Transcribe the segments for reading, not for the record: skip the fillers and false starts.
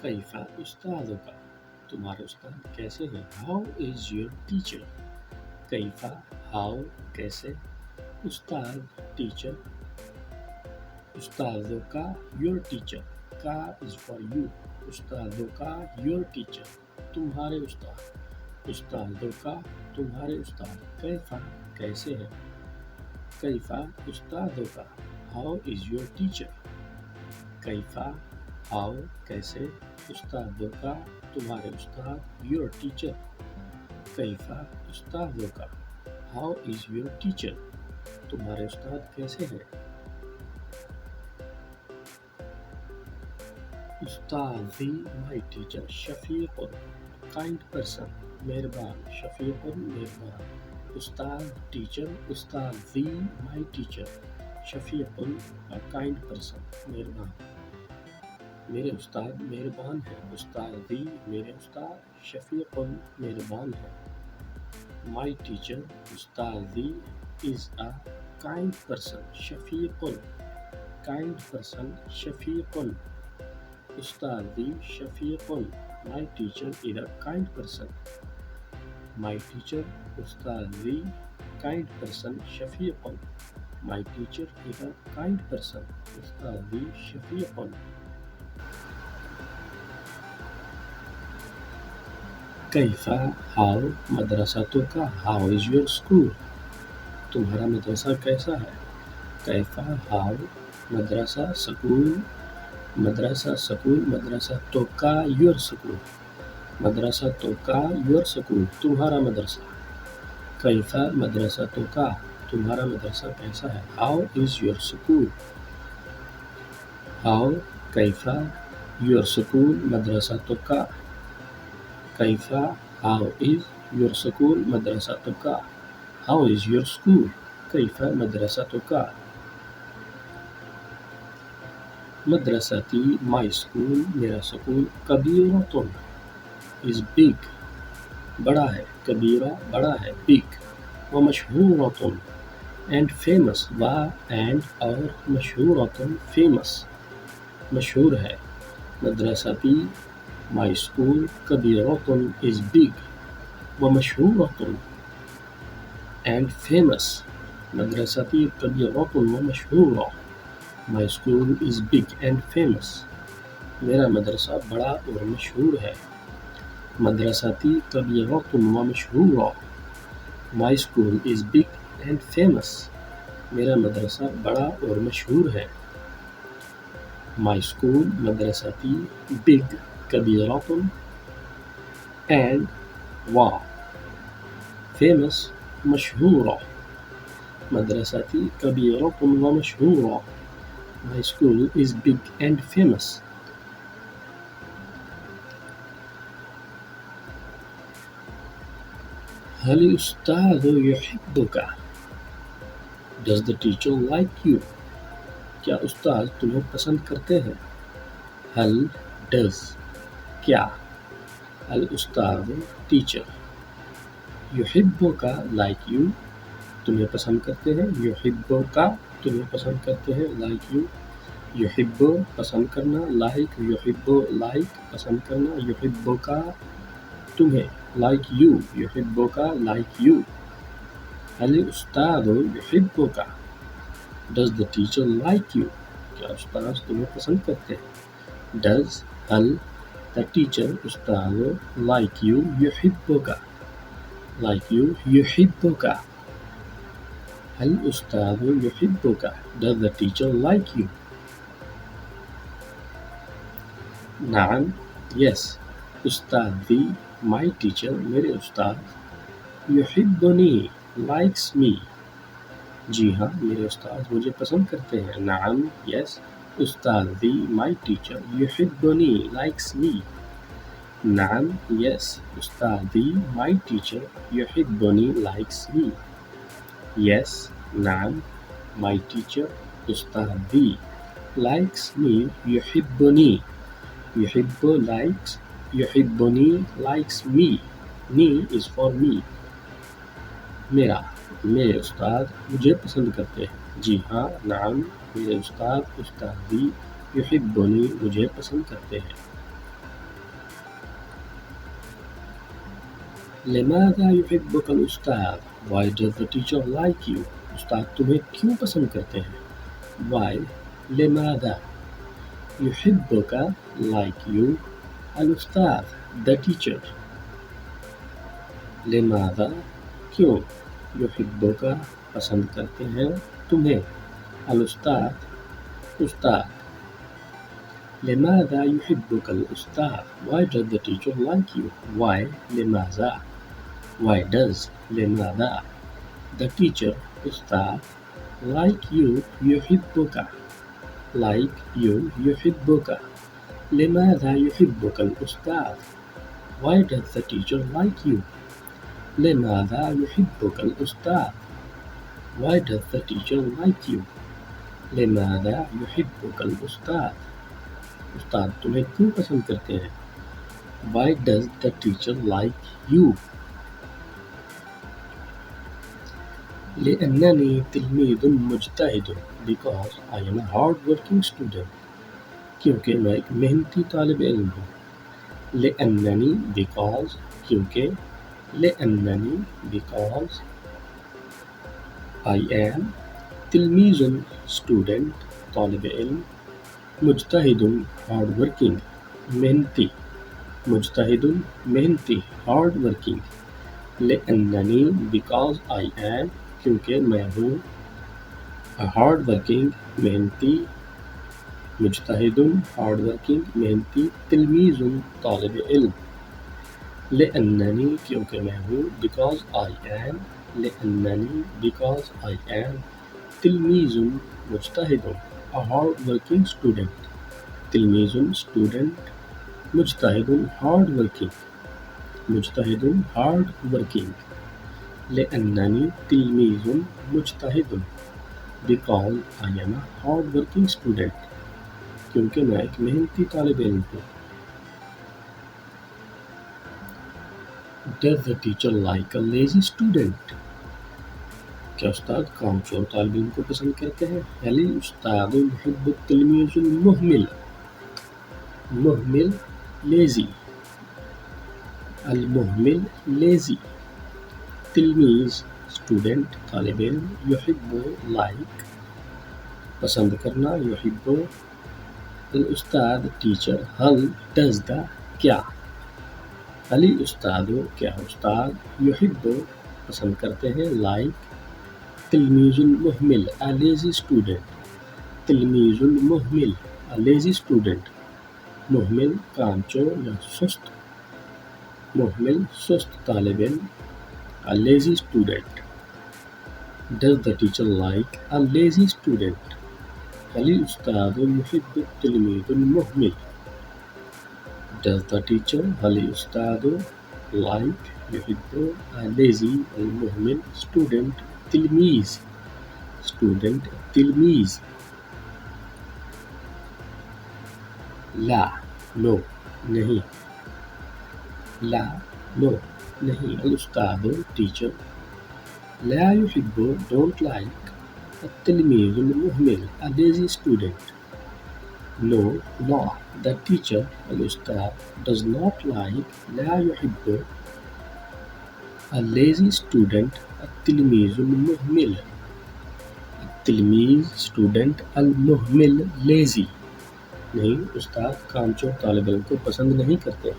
کیفا استادوں کا تمہارے استاد کیسے ہیں؟ How is your teacher? کیفا ہاؤ کیسے، استاد ٹیچر، استادوں کا یور ٹیچر، کا از فار یو، استادوں کا یور ٹیچر، تمہارے استاد، استادوں کا تمہارے استاد، کیفا کیسے ہیں، کیفا استادوں کا، ہاؤ از یور ٹیچر؟ کیفا ہاؤ کیسے، استادوں کا تمہارے استاد، یور ٹیچر، کیفا استادوں کا، ہاؤ از یور ٹیچر؟ تمہارے استاد کیسے ہیں؟ استاذی مائی ٹیچر، شفیق کائنڈ پرسن، مہربان، شفیق مہربان، استاد ٹیچر، استاذی مائی ٹیچر، شفیق کائنڈ پرسن، مہربان، میرے استاد مہربان ہیں، استاذی میرے استاد، شفیق مہربان ہے، مائی ٹیچر استاذی از اے کائنڈ پرسن، شفیق کائنڈ پرسن، شفیق، استاذی شفیق، my teacher is a kind person, my teacher استاذی کائنڈ پرسن، شفیق، my teacher is a kind person, استاذی شفیق۔ کیفا ہاؤ مدرسۃ کا، ہاؤ از یور اسکول؟ تمہارا مدرسہ کیسا ہے؟ کیفا ہاؤ مدرسہ سکول، مدرسہ سکول، مدرسہ تو کا یور سکول، مدرسہ تو کا یور سکول، تمہارا مدرسہ، کیفا مدرسہ تو کا تمہارا مدرسہ کیسا ہے، how is your school? How کیفا یور سکول، مدرسہ تو کا، کیفا ہاؤ از یور سکول، مدرسہ تو کا، ہاؤ از یور اسکول؟ کیفا مدرسہ تو کا، مدرستی مائی اسکول، میرا سکول، کبیرۃ از بگ بڑا ہے، کبیرہ بڑا ہے، بگ، و مشہورۃ اینڈ فیمس، و اینڈ اور، مشہورۃ فیمس مشہور ہے، مدرستی مائی اسکول کبیرۃ از بگ و مشہورۃ اینڈ فیمس، مدرستی کبیرۃ و مشہورہ، my school is big and famous, میرا مدرسہ بڑا اور مشہور ہے، مدرستی کبیرۃ و مشہورہ، my school is big and famous, میرا مدرسہ بڑا اور مشہور ہے، مائی اسکول مدرستی بگ کبیرۃ اینڈ و فیمس مشہورہ، مدرستی کبیرۃ و مشہورہ، my school is big and famous. هل الأستاذ يحبك؟ Does the teacher like you؟ کیا استاد تمہیں پسند کرتے ہیں؟ هل does کیا، الاستاذ ٹیچر، يحبك like you تمہیں پسند کرتے ہیں، يحبك تمہیں پسند کرتے ہیں، like you يحب پسند کرنا، like يحب like پسند کرنا، يحبك تمہیں، like you يحبك like you۔ هل الأستاذ يحبك؟ Does the teacher like you؟ کیا استاد تمہیں پسند کرتے ہیں؟ Does هل the teacher استاد like you يحبك like you يحبك؟ هل الأستاذ يحبك؟ Does the teacher like you؟ نعم yes، استاذی my teacher میرے استاد، يحبنی likes me جی ہاں میرے استاد مجھے پسند کرتے ہیں، نعم yes، استاذی my teacher يحبنی likes me، نعم yes، استاذی my teacher يحبنی likes me، yes نعم my teacher استاذی likes me يحبنی، يحب likes، يحبنی likes me، me is for me، میرا، میرے استاد مجھے پسند کرتے ہیں، جی ہاں نعم میرے استاد استاذی يحبنی مجھے پسند کرتے ہیں۔ لماذا يحبك الأستاذ؟ Why does the teacher like you? استاد تمہیں کیوں پسند کرتے ہیں؟ Why؟ لماذا يحبك like you الأستاذ the teacher. لماذا کیوں يحبك پسند کرتے ہیں تمہیں الأستاذ استاد. لماذا يحبك الأستاذ؟ Why does the teacher like you? Why لماذا Why does لماذا the teacher أستاذ like you يحبك like you يحبك لماذا يحبك الأستاذ Why does the teacher like you لماذا يحبك الأستاذ Why does the teacher like you لماذا يحبك الأستاذ استاد تمہیں کیوں پسند کرتے ہیں Why does the teacher like you لأنني تلميذ مجتهد because I am a hard working student کیونکہ میں ایک محنتی طالب علم ہوں لأنني because کیونکہ لأنني because I am تلميذ student طالب علم مجتہد hard working محنتی مجتہد محنتی hard working لأنني because I am کیونکہ میں ہوں hard working محنتی مجتہد hard working محنتی تلمیذ طالب علم لأنني کیونکہ میں ہوں because I am لأنني because I am تلمیذ مجتہد a hard working student تلمیذ student مجتہد hard working مجتہد hard working لأنني تلميذ مجتهد because I am a hard working student کیونکہ میں ایک محنتی طالب علم ہوں Does the teacher like a lazy student کیا استاد کام چور طالب علم کو پسند کرتے ہیں هل الأستاذ يحب التلميذ المهمل مهمل lazy المهمل lazy تلمیذ اسٹوڈنٹ طالب علم یحب لائک پسند کرنا یحب الاستاذ ٹیچر حل ڈز دا کیا علی استاد کیا استاد یحب پسند کرتے ہیں لائک تلمیذ المہمل a lazy student تلمیذ المہمل a lazy student مہمل کام چور یا سست مہمل سست طالب علم A lazy student. Does the teacher like a lazy student? هل الأستاذ يحب التلميذ المهمل؟ Does the teacher هل الأستاذ like يحب a lazy المهمل student تلميذ student تلميذ law no نہیں لا no نہیں الأستاذ teacher لا يحب don't like التلميذ المهمل a lazy student no law the teacher الأستاذ does not like لا يحب a lazy student التلميذ المهمل التلميذ student المهمل lazy نہیں استاد کام چور طالب علم کو پسند نہیں کرتے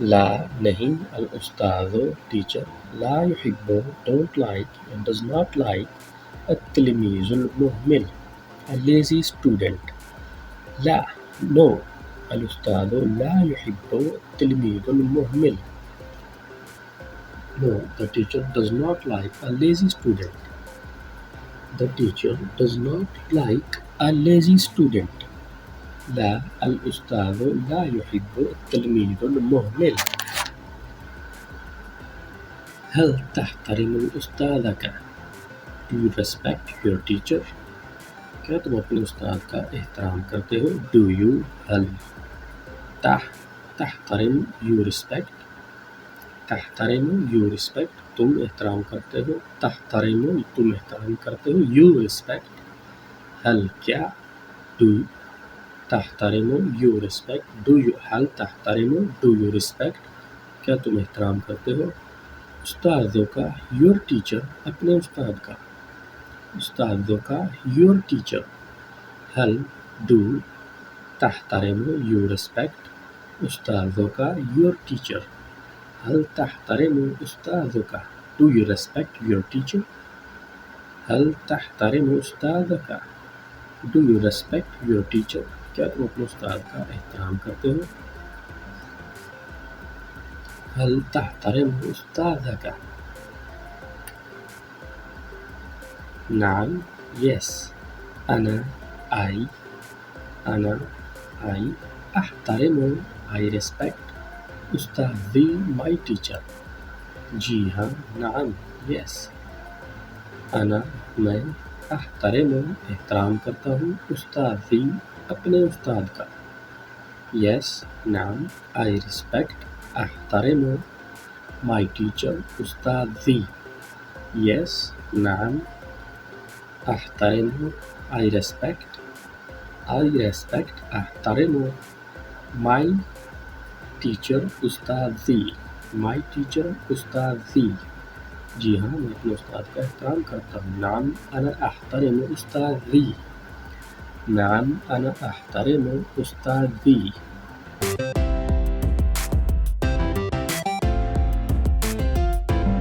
لا نہیں الأستاذ teacher لا يحب don't like and does not like التلميذ المهمل a lazy student law no الأستاذ لا يحب التلميذ المهمل no the teacher does not like a lazy student the teacher does not like a lazy student لا الأستاذ لا يحب التلميذ المهمل هل تحترم الأستاذك Do you respect your teacher کیا تم اپنے استاد کا احترام کرتے ہو Do you هل تحترم you respect تحترم you respect تم احترام کرتے ہو تحترم تم احترام کرتے ہو you respect هل کیا Do تحترم you respect do you هل تحترم do you respect کیا تم احترام کرتے ہو؟ استاذوں کا یور ٹیچر اپنے استاد کا. استاذوں کا یور ٹیچر. هل do تحترم you respect استاذوں کا your teacher. هل تحترم استاذك do you respect your teacher. هل تحترم استاذك do you respect your teacher. کیا تم اپنے استاد کا احترام کرتے ہو؟ هل تحترم استاذك. نعم yes. أنا I أحترم I respect أستاذي my teacher. جی ہاں نعم yes. میں أحترم احترام کرتا ہوں أستاذي اپنے استاد کا. yes نعم I respect أحترم my teacher أستاذي. yes نعم أحترم I respect أحترم my teacher أستاذي. my teacher أستاذي. جی ہاں میں اپنے استاد کا احترام کرتا ہوں. نعم أنا أحترم أستاذي. نعم أنا أحترم أستاذي.